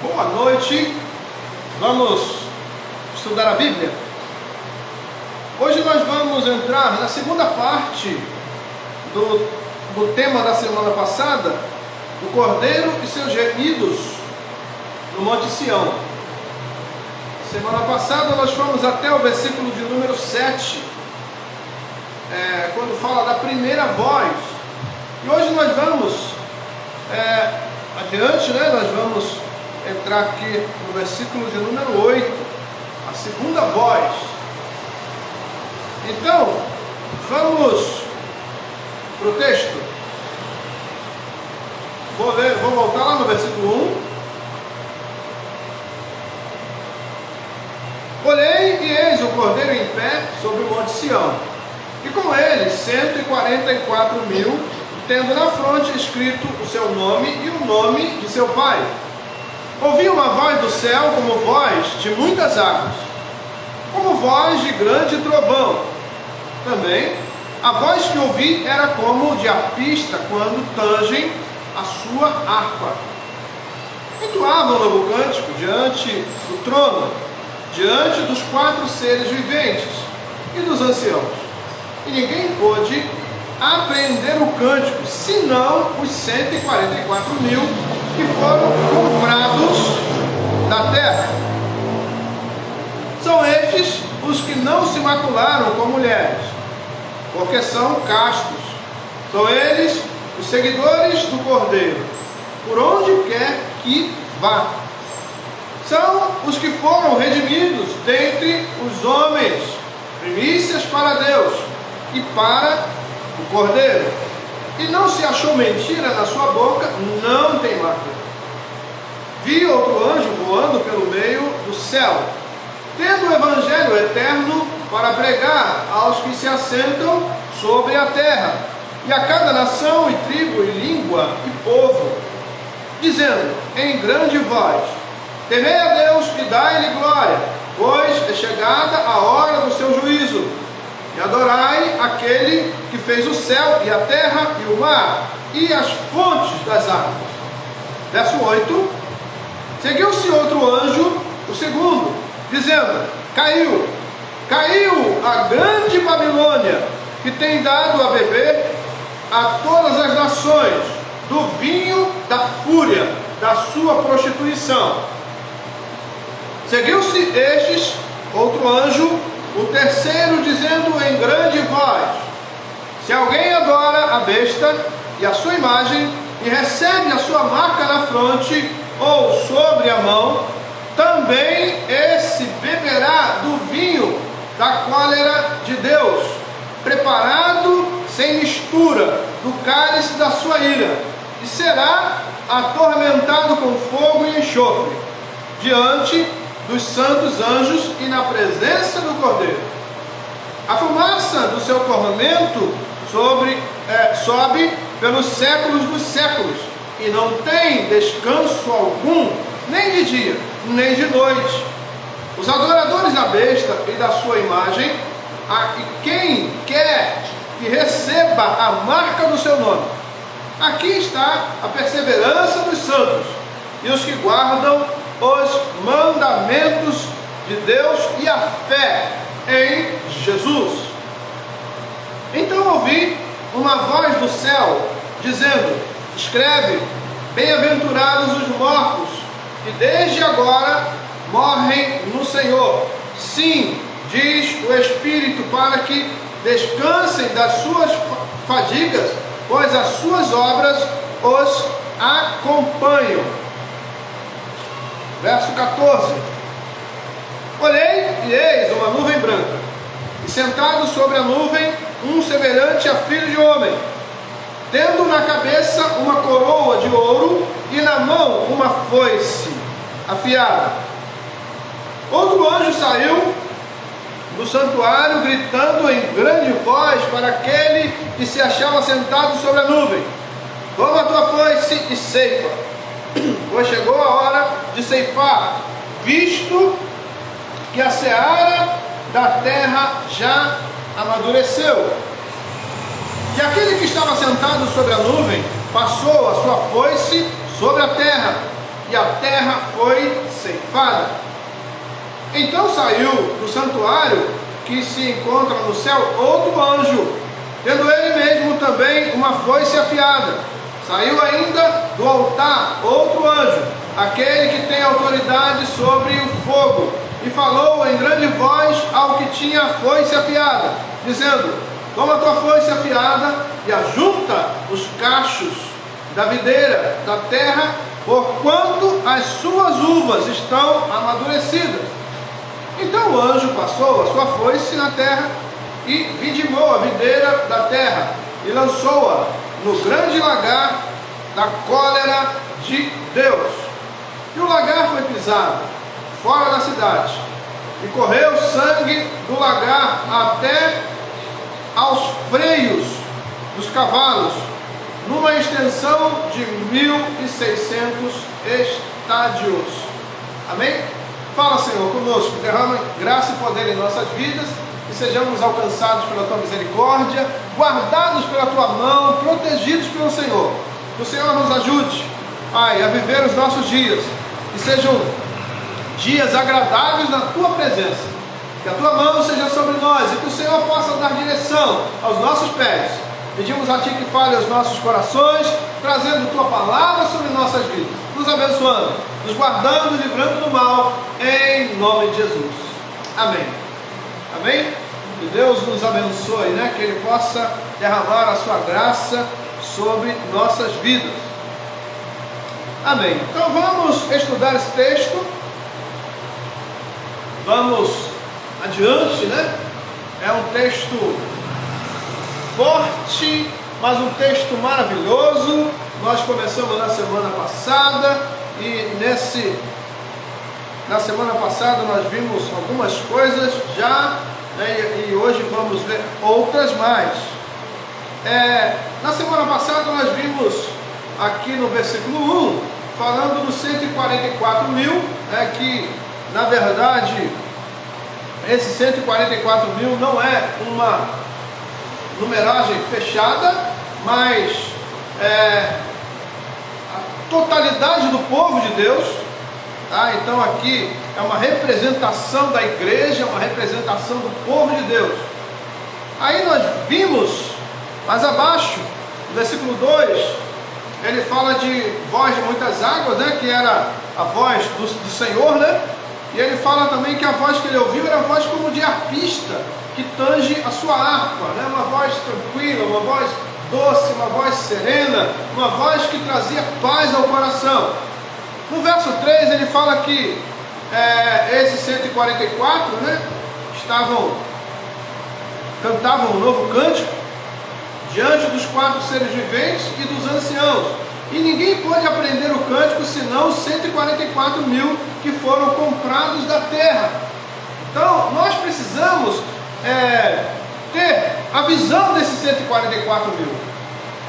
Boa noite, vamos estudar a Bíblia. Hoje nós vamos entrar na segunda parte do tema da semana passada, do Cordeiro e seus gemidos no Monte Sião. Semana passada nós fomos até o versículo de número 7, quando fala da primeira voz. E hoje nós vamos adiante, nós vamos entrar aqui no versículo de número 8, a segunda voz. Então, vamos para o texto. Vou voltar lá no versículo 1. Olhei e eis o Cordeiro em pé sobre o Monte Sião, e com ele 144.000, tendo na fronte escrito o seu nome e o nome de seu pai. Ouvi uma voz do céu como voz de muitas águas, como voz de grande trovão. Também a voz que ouvi era como de arpista quando tangem a sua harpa. Entoavam um novo cântico diante do trono, diante dos 4 seres viventes e dos anciãos. E ninguém pôde apreender o cântico, senão os 144.000 que foram comprados da terra. São estes os que não se macularam com mulheres, porque são castos. São eles os seguidores do Cordeiro, por onde quer que vá. São os que foram redimidos dentre os homens, primícias para Deus e para o Cordeiro. E não se achou mentira na sua boca, não tem mácula. Vi outro anjo voando pelo meio do céu, tendo o evangelho eterno para pregar aos que se assentam sobre a terra, e a cada nação e tribo e língua e povo, dizendo em grande voz: temei a Deus e dai-lhe glória, pois é chegada a hora do seu juízo. E adorai aquele que fez o céu e a terra e o mar e as fontes das águas. Verso 8. Seguiu-se outro anjo, o segundo, dizendo: caiu a grande Babilônia, que tem dado a beber a todas as nações do vinho da fúria da sua prostituição. Seguiu-se estes outro anjo, o terceiro, dizendo em grande voz: se alguém adora a besta e a sua imagem, e recebe a sua marca na fronte ou sobre a mão, também esse beberá do vinho da cólera de Deus, preparado sem mistura, do cálice da sua ira, e será atormentado com fogo e enxofre, diante dos santos anjos e na presença do Cordeiro. A fumaça do seu tormento sobe pelos séculos dos séculos, e não tem descanso algum, nem de dia, nem de noite. Os adoradores da besta e da sua imagem, e quem quer que receba a marca do seu nome. Aqui está a perseverança dos santos, e os que guardam os mandamentos de Deus e a fé em Jesus. Então ouvi uma voz do céu dizendo: escreve, bem-aventurados os mortos, que desde agora morrem no Senhor. Sim, diz o Espírito, para que descansem das suas fadigas, pois as suas obras os acompanham. Verso 14. Olhei e eis uma nuvem branca, e sentado sobre a nuvem um semelhante a filho de homem, tendo na cabeça uma coroa de ouro e na mão uma foice afiada. Outro anjo saiu do santuário gritando em grande voz para aquele que se achava sentado sobre a nuvem: toma a tua foice e ceifa, pois chegou a hora de ceifar, visto que a seara da terra já amadureceu. E aquele que estava sentado sobre a nuvem passou a sua foice sobre a terra, e a terra foi ceifada. Então saiu do santuário que se encontra no céu outro anjo, tendo ele mesmo também uma foice afiada. Saiu ainda do altar outro anjo, aquele que tem autoridade sobre o fogo, e falou em grande voz ao que tinha a foice afiada, dizendo: toma a tua foice afiada e ajunta os cachos da videira da terra, porquanto as suas uvas estão amadurecidas. Então o anjo passou a sua foice na terra e vindimou a videira da terra e lançou-a no grande lagar da cólera de Deus. E o lagar foi pisado fora da cidade, e correu sangue do lagar até aos freios dos cavalos, numa extensão de 1.600 estádios. Amém? Fala, Senhor, conosco, derrama graça e poder em nossas vidas, e sejamos alcançados pela Tua misericórdia, guardados pela Tua mão, protegidos pelo Senhor. Que o Senhor nos ajude, Pai, a viver os nossos dias, que sejam dias agradáveis na Tua presença, que a Tua mão seja sobre nós, e que o Senhor possa dar direção aos nossos pés. Pedimos a Ti que fale aos nossos corações, trazendo Tua palavra sobre nossas vidas, nos abençoando, nos guardando e livrando do mal, em nome de Jesus. Amém. Amém? Que Deus nos abençoe, né? Que Ele possa derramar a Sua graça sobre nossas vidas. Amém. Então vamos estudar esse texto. Vamos adiante, né? É um texto forte, mas um texto maravilhoso. Nós começamos na semana passada e na semana passada nós vimos algumas coisas já, né, e hoje vamos ver outras mais. Na semana passada nós vimos aqui no versículo 1, falando dos 144 mil, que na verdade esses 144 mil não é uma numeragem fechada, mas a totalidade do povo de Deus, tá? Então aqui é uma representação da igreja, uma representação do povo de Deus. Aí nós vimos mais abaixo, no versículo 2, ele fala de voz de muitas águas, né? Que era a voz do Senhor, né? E ele fala também que a voz que ele ouviu era a voz como de arpista, que tange a sua harpa, né? Uma voz tranquila, uma voz doce, uma voz serena, uma voz que trazia paz ao coração. No verso 3 ele fala que esses 144, né, cantavam um novo cântico diante dos 4 seres viventes e dos anciãos, e ninguém pôde aprender o cântico senão os 144 mil que foram comprados da terra. Então nós precisamos ter a visão desses 144 mil.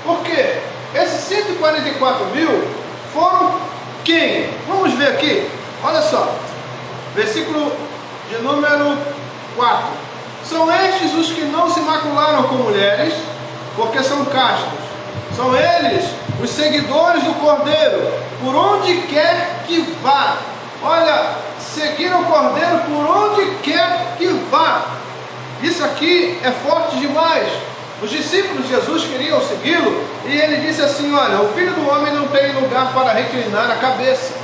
Por quê? Esses 144 mil foram quem? Vamos ver aqui, olha só, versículo de número 4. São estes os que não se macularam com mulheres, porque são castos. São eles os seguidores do Cordeiro, por onde quer que vá. Olha, seguir o Cordeiro por onde quer que vá. Isso aqui é forte demais. Os discípulos de Jesus queriam segui-lo, e ele disse assim: olha, o Filho do Homem não tem lugar para reclinar a cabeça.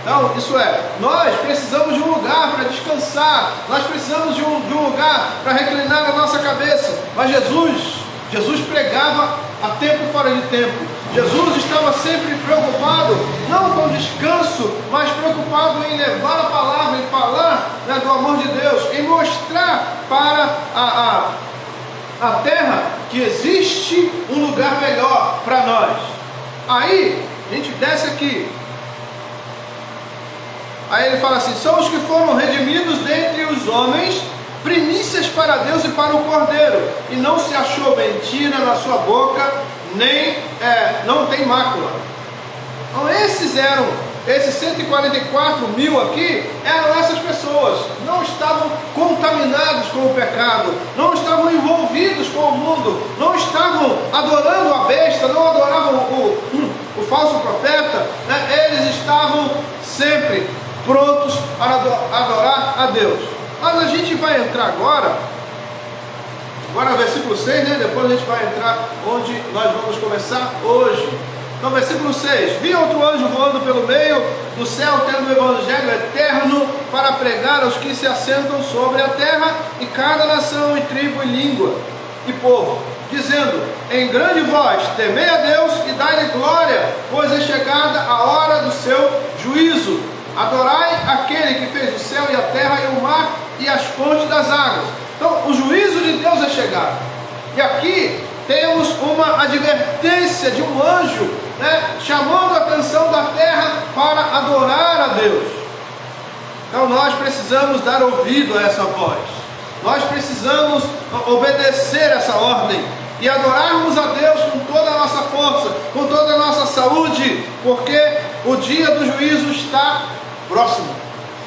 Então, isso é, nós precisamos de um lugar para descansar, nós precisamos de um lugar para reclinar a nossa cabeça. Mas Jesus pregava a tempo e fora de tempo. Jesus estava sempre preocupado, não com descanso, mas preocupado em levar a palavra, em falar, né, do amor de Deus, em mostrar para a terra que existe um lugar melhor para nós. Aí, a gente desce aqui. Aí ele fala assim: são os que foram redimidos dentre os homens, primícias para Deus e para o Cordeiro, e não se achou mentira na sua boca, nem não tem mácula. Então esses 144 mil aqui eram essas pessoas, não estavam contaminados com o pecado, não estavam envolvidos com o mundo, não estavam adorando a besta, não adoravam o falso profeta, né, eles estavam sempre prontos para adorar a Deus. Mas a gente vai entrar agora no versículo 6, né? Depois a gente vai entrar onde nós vamos começar hoje. Então, versículo 6: vi outro anjo voando pelo meio do céu, tendo o evangelho eterno para pregar aos que se assentam sobre a terra, e cada nação, e tribo, e língua, e povo, dizendo em grande voz: temei a Deus e dai-lhe glória, pois é chegada a hora do seu juízo. Adorai aquele que fez o céu e a terra e o mar e as fontes das águas. Então, o juízo de Deus é chegado. E aqui temos uma advertência de um anjo, né, chamando a atenção da terra para adorar a Deus. Então nós precisamos dar ouvido a essa voz. Nós precisamos obedecer essa ordem e adorarmos a Deus com toda a nossa força, com toda a nossa saúde, porque o dia do juízo está próximo,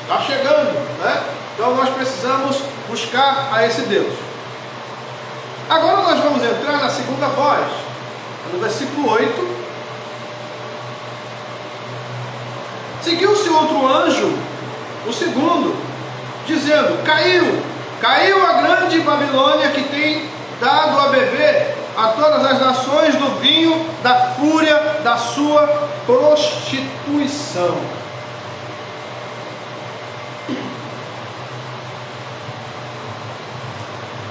está chegando, né? Então nós precisamos buscar a esse Deus. Agora nós vamos entrar na segunda voz, no versículo 8. Seguiu-se outro anjo, o segundo, dizendo: caiu a grande Babilônia, que tem dado a beber a todas as nações do vinho da fúria da sua prostituição.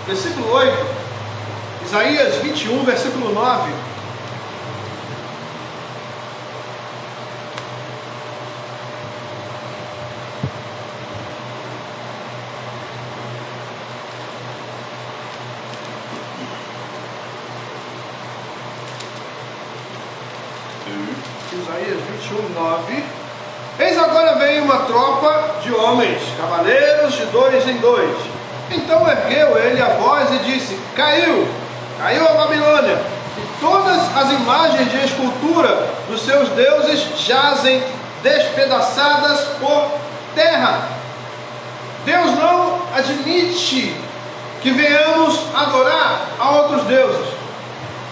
Versículo 8, Isaías 21, versículo 9. Isaías 21, 9. Eis agora vem uma tropa de homens, cavaleiros de dois em dois. Então ergueu ele a voz e disse: caiu a Babilônia, e todas as imagens de escultura dos seus deuses jazem despedaçadas por terra. Deus não admite que venhamos adorar a outros deuses.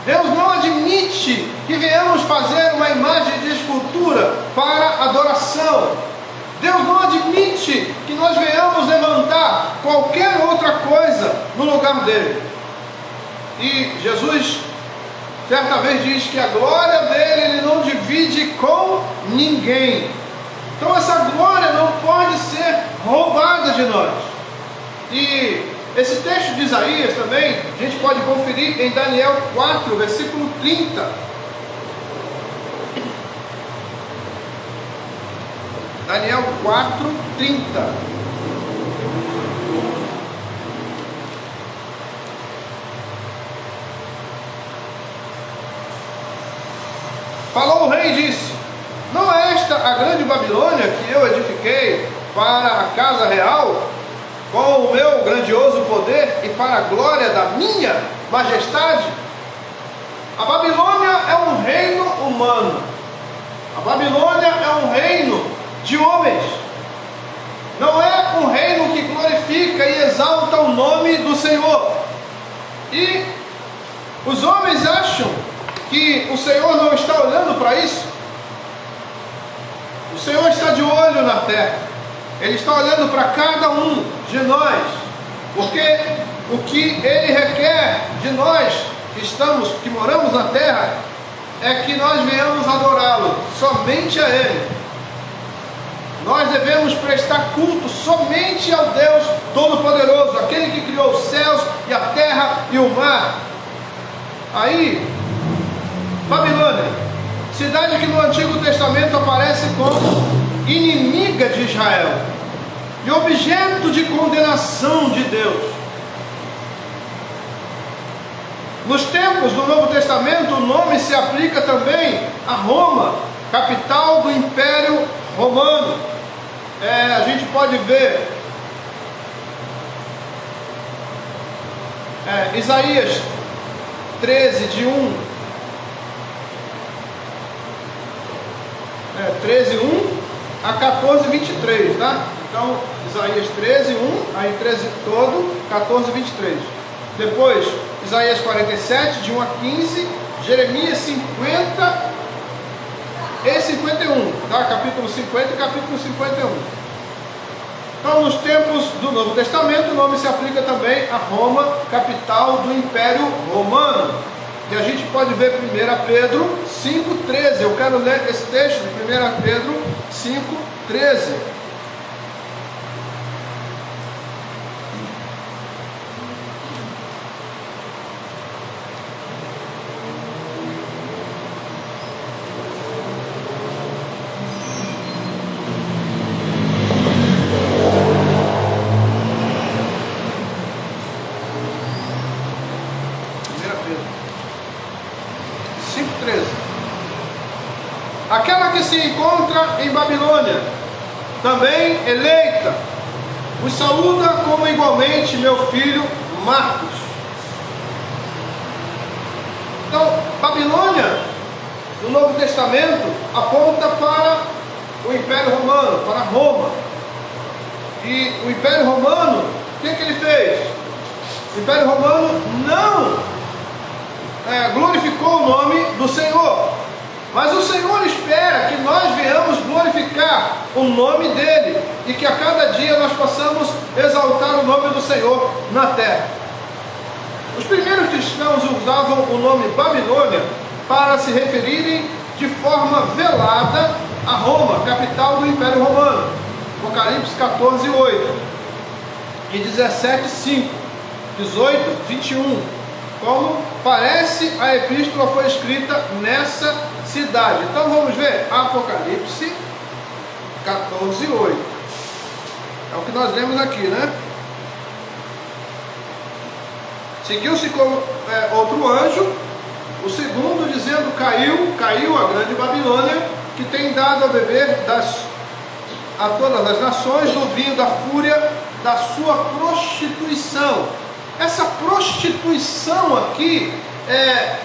Deus não admite que venhamos fazer uma imagem de escultura para adoração. Deus não admite que nós venhamos levantar qualquer outra coisa no lugar dele. E Jesus, certa vez, diz que a glória dele ele não divide com ninguém. Então essa glória não pode ser roubada de nós. E esse texto de Isaías também, a gente pode conferir em Daniel 4, versículo 30. Daniel 4, 30. Falou o rei e disse: não é esta a grande Babilônia que eu edifiquei para a casa real, com o meu grandioso poder e para a glória da minha majestade? A Babilônia é um reino humano. A Babilônia é um reino de homens. Não é um reino que glorifica e exalta o nome do Senhor. E os homens acham que o Senhor não está olhando para isso. O Senhor está de olho na terra. Ele está olhando para cada um de nós, porque o que Ele requer de nós que moramos na terra, é que nós venhamos adorá-lo, somente a Ele. Nós devemos prestar culto somente ao Deus Todo-Poderoso, aquele que criou os céus e a terra e o mar. Aí, Babilônia, cidade que no Antigo Testamento aparece como inimiga de Israel e objeto de condenação de Deus. Nos tempos do Novo Testamento, o nome se aplica também a Roma, capital do Império Romano. A gente pode ver Isaías 13, de 1 a 14, 23, tá? Então, Isaías 13, 1, aí 13 todo, 14, 23. Depois, Isaías 47, de 1 a 15, Jeremias 50 e 51. tá? Capítulo 50 e capítulo 51. Então, nos tempos do Novo Testamento, o nome se aplica também a Roma, capital do Império Romano. E a gente pode ver 1 Pedro 5,13. Eu quero ler esse texto de 1 Pedro 5,13. Aquela que se encontra em Babilônia, também eleita, os saúda como igualmente meu filho Marcos. Então, Babilônia, no Novo Testamento, aponta para o Império Romano, para Roma. E o Império Romano, o que ele fez? O Império Romano não glorificou o nome do Senhor. Mas o Senhor espera que nós venhamos glorificar o nome dEle e que a cada dia nós possamos exaltar o nome do Senhor na terra. Os primeiros cristãos usavam o nome Babilônia para se referirem de forma velada a Roma, capital do Império Romano. Apocalipse 14:8 e 17:5, 18, 21. Como parece, a epístola foi escrita nessa cidade. Então vamos ver Apocalipse 14:8. É o que nós lemos aqui, né? Seguiu-se com outro anjo, o segundo, dizendo: caiu a grande Babilônia, que tem dado a beber a todas as nações do vinho da fúria da sua prostituição. Essa prostituição aqui,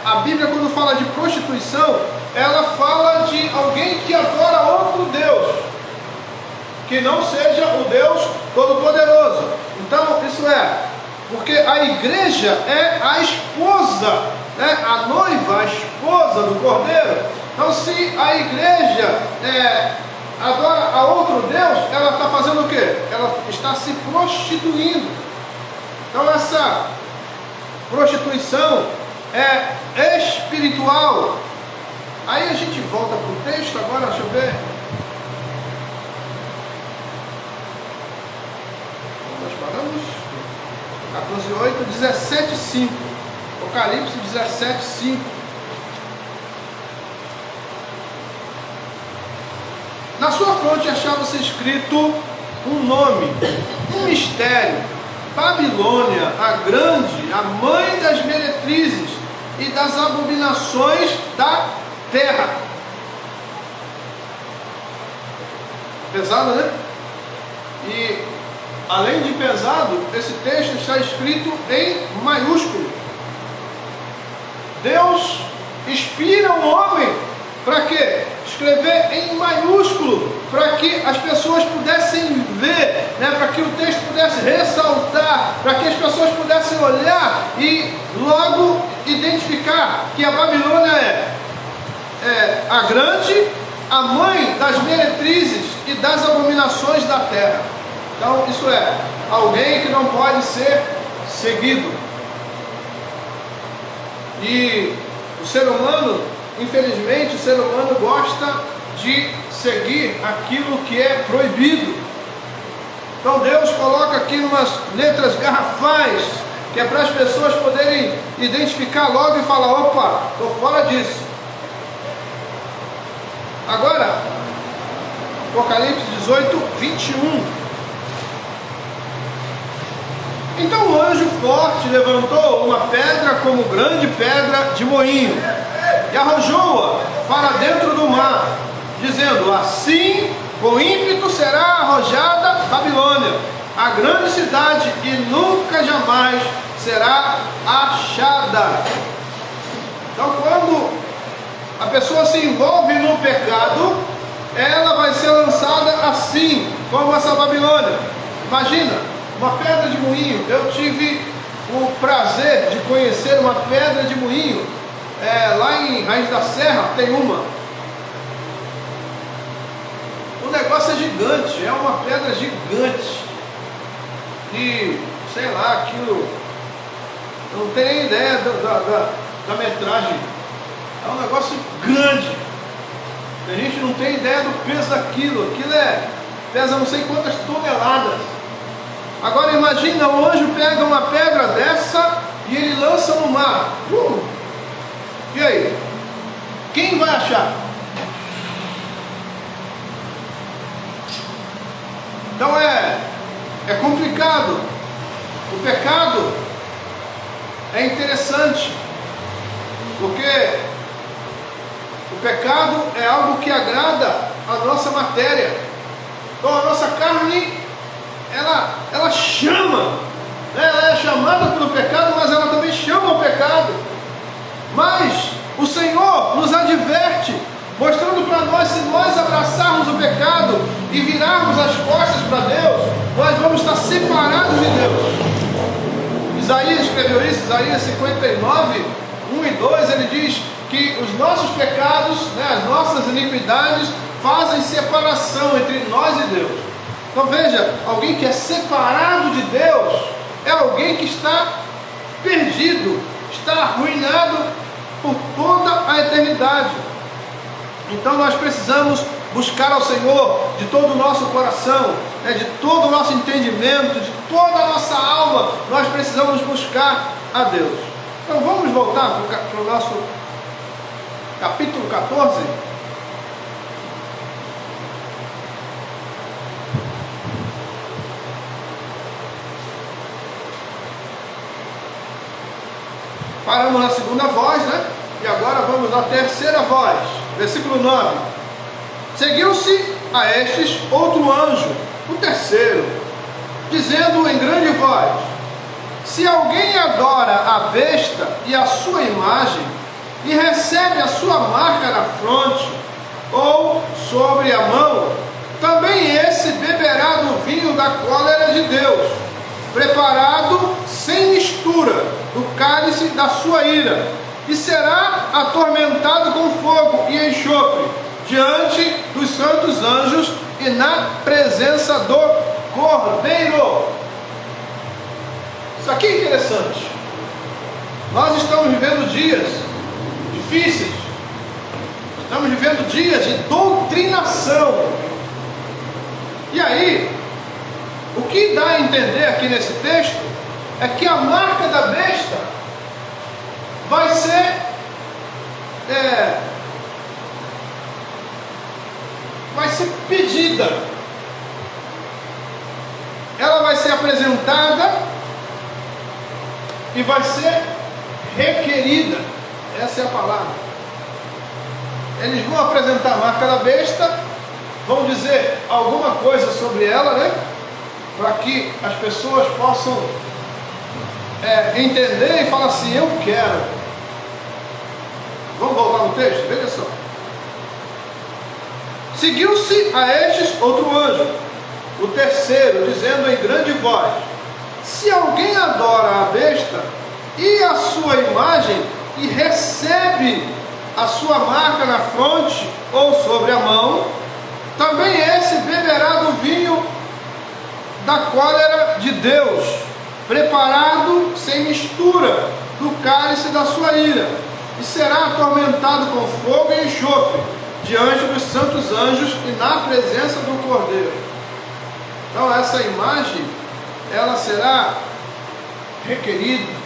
a Bíblia, quando fala de prostituição, ela fala de alguém que adora outro Deus, que não seja o Deus Todo-Poderoso. Então, isso porque a igreja é a esposa, a noiva, a esposa do Cordeiro. Então, se a igreja adora a outro Deus, ela está fazendo o quê? Ela está se prostituindo. Então, essa prostituição é espiritual. Aí a gente volta para o texto agora, deixa eu ver. Nós paramos? 14:8, 17:5. Apocalipse 17:5. Na sua fronte achava-se escrito um nome, um mistério: Babilônia, a grande, a mãe das meretrizes e das abominações da terra. Pesado, né? E além de pesado, esse texto está escrito em maiúsculo. Deus inspira o homem para quê? Escrever em maiúsculo, para que as pessoas pudessem ver, para que o texto pudesse ressaltar, para que as pessoas pudessem olhar e logo identificar que a Babilônia é a grande, a mãe das meretrizes e das abominações da terra. Então, isso é alguém que não pode ser seguido. E o ser humano, infelizmente, o ser humano gosta de seguir aquilo que é proibido. Então Deus coloca aqui umas letras garrafais, que é para as pessoas poderem identificar logo e falar: opa, estou fora disso. Agora, Apocalipse 18:21. Então o anjo forte levantou uma pedra como grande pedra de moinho e arrojou-a para dentro do mar, dizendo: assim com ímpeto será arrojada Babilônia, a grande cidade, e nunca jamais será achada. Então, quando a pessoa se envolve no pecado, ela vai ser lançada assim, como essa Babilônia. Imagina, uma pedra de moinho. Eu tive o prazer de conhecer uma pedra de moinho. Lá em Raiz da Serra tem uma. o negócio é gigante, é uma pedra gigante. E, sei lá, aquilo, eu não tenho nem ideia da metragem. É um negócio grande. A gente não tem ideia do peso daquilo. Aquilo pesa não sei quantas toneladas. Agora imagina, o anjo pega uma pedra dessa e ele lança no mar. E aí? Quem vai achar? Então é complicado. O pecado é interessante, porque o pecado é algo que agrada a nossa matéria. Então a nossa carne, ela chama, né? Ela é chamada pelo pecado, mas ela também chama o pecado. Mas o Senhor nos adverte, mostrando para nós, se nós abraçarmos o pecado e virarmos as costas para Deus, nós vamos estar separados de Deus. Isaías escreveu isso, Isaías 59, 1 e 2, ele diz que os nossos pecados, né, as nossas iniquidades, fazem separação entre nós e Deus. Então veja, alguém que é separado de Deus é alguém que está perdido, está arruinado por toda a eternidade. Então nós precisamos buscar ao Senhor de todo o nosso coração, né, de todo o nosso entendimento, de toda a nossa alma. Nós precisamos buscar a Deus. Então vamos voltar para o nosso capítulo 14. Paramos na segunda voz, né? E agora vamos na terceira voz. Versículo 9. Seguiu-se a estes outro anjo, o terceiro, dizendo em grande voz: se alguém adora a besta e a sua imagem, e recebe a sua marca na fronte ou sobre a mão, também esse beberá do vinho da cólera de Deus, preparado sem mistura, do cálice da sua ira, e será atormentado com fogo e enxofre, diante dos santos anjos e na presença do Cordeiro. Isso aqui é interessante. Nós estamos vivendo dias difíceis, estamos vivendo dias de doutrinação. E aí, o que dá a entender aqui nesse texto é que a marca da besta vai ser pedida, ela vai ser apresentada e vai ser requerida. Essa é a palavra. Eles vão apresentar a marca da besta, vão dizer alguma coisa sobre ela, né? Para que as pessoas possam entender e falar assim: eu quero. Vamos voltar no texto? Veja só. Seguiu-se a estes outro anjo, o terceiro, dizendo em grande voz: se alguém adora a besta e a sua imagem, e recebe a sua marca na fronte ou sobre a mão, também esse beberá do vinho da cólera de Deus, preparado sem mistura, do cálice da sua ira, e será atormentado com fogo e enxofre, diante dos santos anjos e na presença do Cordeiro. Então essa imagem, ela será requerida.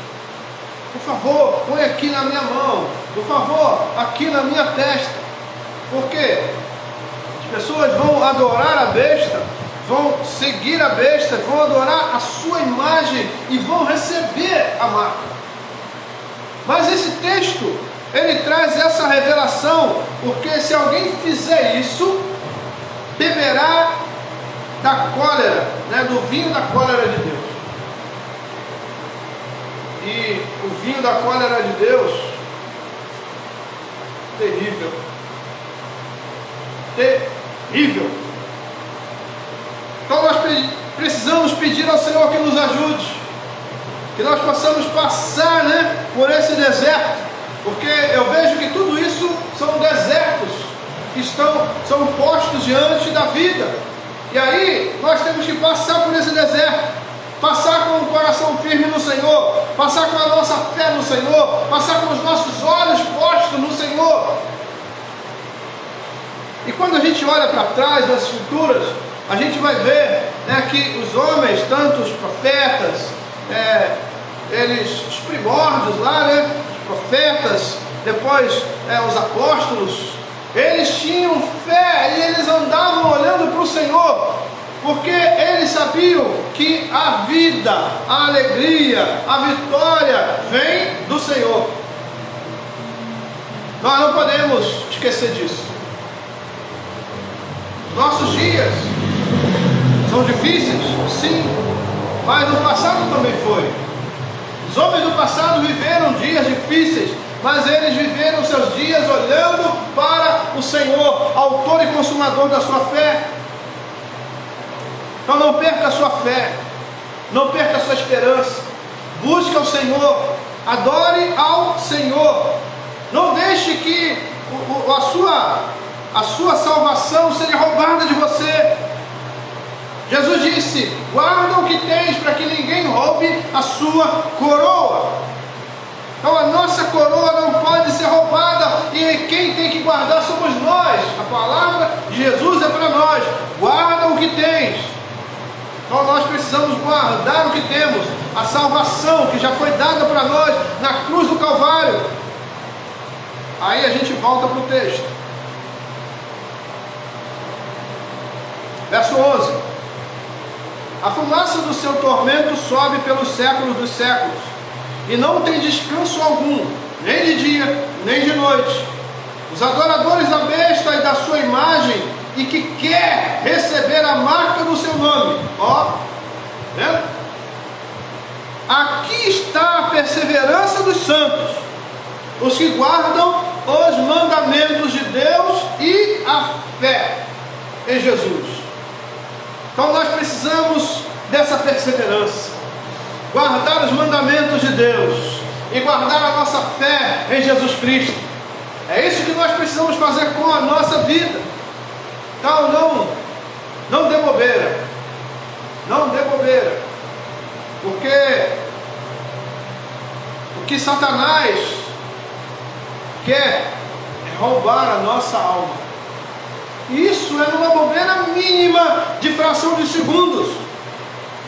Por favor, põe aqui na minha mão. Por favor, aqui na minha testa. Porque as pessoas vão adorar a besta, vão seguir a besta, vão adorar a sua imagem e vão receber a marca. Mas esse texto, ele traz essa revelação, porque se alguém fizer isso, beberá da cólera, né, do vinho da cólera de Deus. E o vinho da cólera de Deus, terrível. Terrível. Então nós precisamos pedir ao Senhor que nos ajude, que nós possamos passar, por esse deserto, porque eu vejo que tudo isso são desertos que são postos diante da vida. E aí nós temos que passar por esse deserto, passar com o coração firme no Senhor, passar com a nossa fé no Senhor, passar com os nossos olhos postos no Senhor. E quando a gente olha para trás das Escrituras, a gente vai ver, né, que os homens, tanto os profetas, os primórdios lá, né, os profetas, depois os apóstolos, eles tinham fé e eles andavam olhando para o Senhor, porque eles sabiam que a vida, a alegria, a vitória vem do Senhor. Nós não podemos esquecer disso. Nossos dias são difíceis, sim, mas no passado também foi. Os homens do passado viveram dias difíceis, mas eles viveram seus dias olhando para o Senhor, autor e consumador da sua fé. Então não perca a sua fé, não perca a sua esperança, busque ao Senhor, adore ao Senhor, não deixe que a sua salvação seja roubada de você. Jesus disse: guarda o que tens para que ninguém roube a sua coroa. Então a nossa coroa não pode ser roubada, e quem tem que guardar somos nós. A palavra de Jesus é para nós: guarda o que tens. Então nós precisamos guardar o que temos, a salvação que já foi dada para nós na cruz do Calvário. Aí a gente volta para o texto. Verso 11: a fumaça do seu tormento sobe pelos séculos dos séculos, e não tem descanso algum, nem de dia, nem de noite. Os adoradores da besta e da sua imagem, e que quer receber a marca do seu nome. Ó, vendo? Aqui está a perseverança dos santos, os que guardam os mandamentos de Deus e a fé em Jesus. Então nós precisamos dessa perseverança, guardar os mandamentos de Deus e guardar a nossa fé em Jesus Cristo. É isso que nós precisamos fazer com a nossa vida. Então não dê bobeira, não dê bobeira, porque o que Satanás quer é roubar a nossa alma. Isso é numa bobeira mínima de fração de segundos.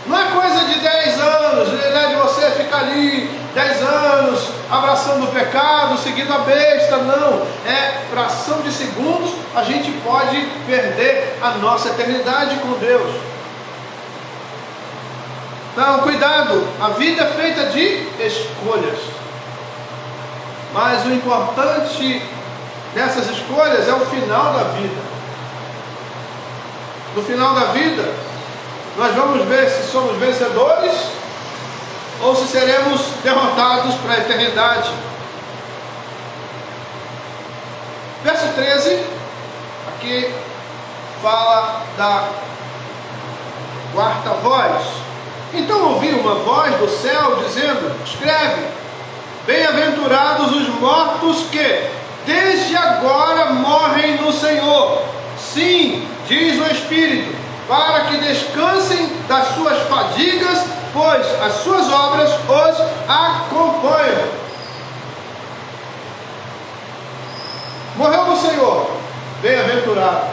Não é coisa de 10 anos, né, de você ficar ali 10 anos abraçando o pecado, seguindo a besta. Não, é fração de segundos, a gente pode perder a nossa eternidade com Deus. Então cuidado, a vida é feita de escolhas, mas o importante dessas escolhas é o final da vida. No final da vida, nós vamos ver se somos vencedores ou se seremos derrotados para a eternidade. Verso 13, aqui fala da quarta voz. Então ouvi uma voz do céu dizendo: escreve, bem-aventurados os mortos que desde agora morrem no Senhor. Sim, diz o Espírito, para que descansem das suas fadigas, pois as suas obras os acompanham. Morreu no Senhor, bem-aventurado.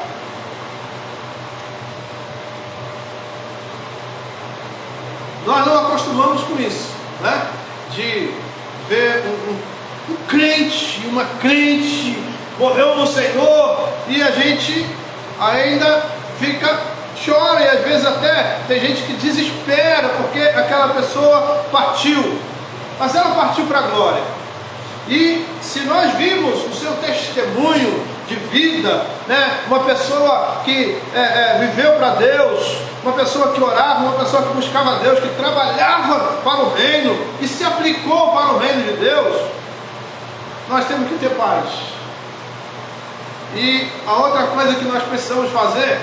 Nós não acostumamos com isso, né? De ver um crente, uma crente morreu no Senhor e a gente ainda chora, e às vezes até tem gente que desespera porque aquela pessoa partiu, mas ela partiu para a glória. E se nós vimos o seu testemunho de vida, né, uma pessoa que viveu para Deus, uma pessoa que orava, uma pessoa que buscava Deus, que trabalhava para o reino e se aplicou para o reino de Deus, nós temos que ter paz. E a outra coisa que nós precisamos fazer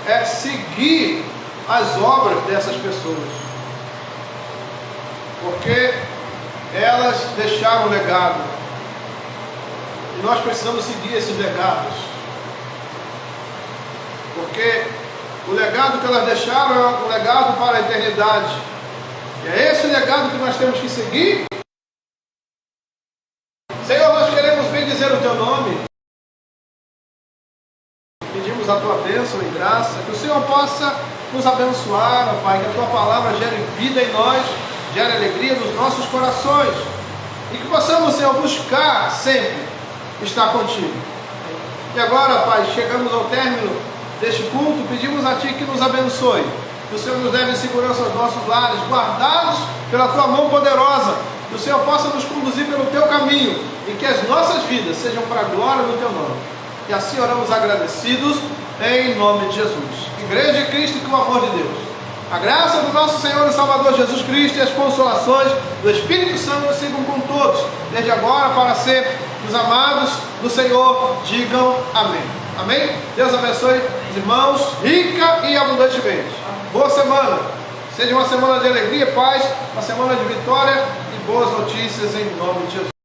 é seguir as obras dessas pessoas, porque elas deixaram um legado e nós precisamos seguir esses legados. porque o legado que elas deixaram é um legado para a eternidade. E é esse legado que nós temos que seguir. Senhor, nós queremos bendizer o Teu nome. Pedimos a Tua bênção e graça, que o Senhor possa nos abençoar, ó Pai, que a Tua palavra gere vida em nós, gere alegria nos nossos corações, e que possamos, Senhor, buscar sempre estar contigo. E agora, Pai, chegamos ao término deste culto, pedimos a Ti que nos abençoe, que o Senhor nos leve em segurança aos nossos lares, guardados pela Tua mão poderosa, que o Senhor possa nos conduzir pelo Teu caminho, e que as nossas vidas sejam para a glória do Teu nome. E assim oramos agradecidos, em nome de Jesus. Igreja de Cristo, com o amor de Deus, a graça do nosso Senhor e Salvador Jesus Cristo e as consolações do Espírito Santo sigam com todos, desde agora para sempre. Os amados do Senhor digam amém. Amém? Deus abençoe os irmãos, rica e abundantemente. Boa semana. Seja uma semana de alegria e paz, uma semana de vitória e boas notícias em nome de Jesus.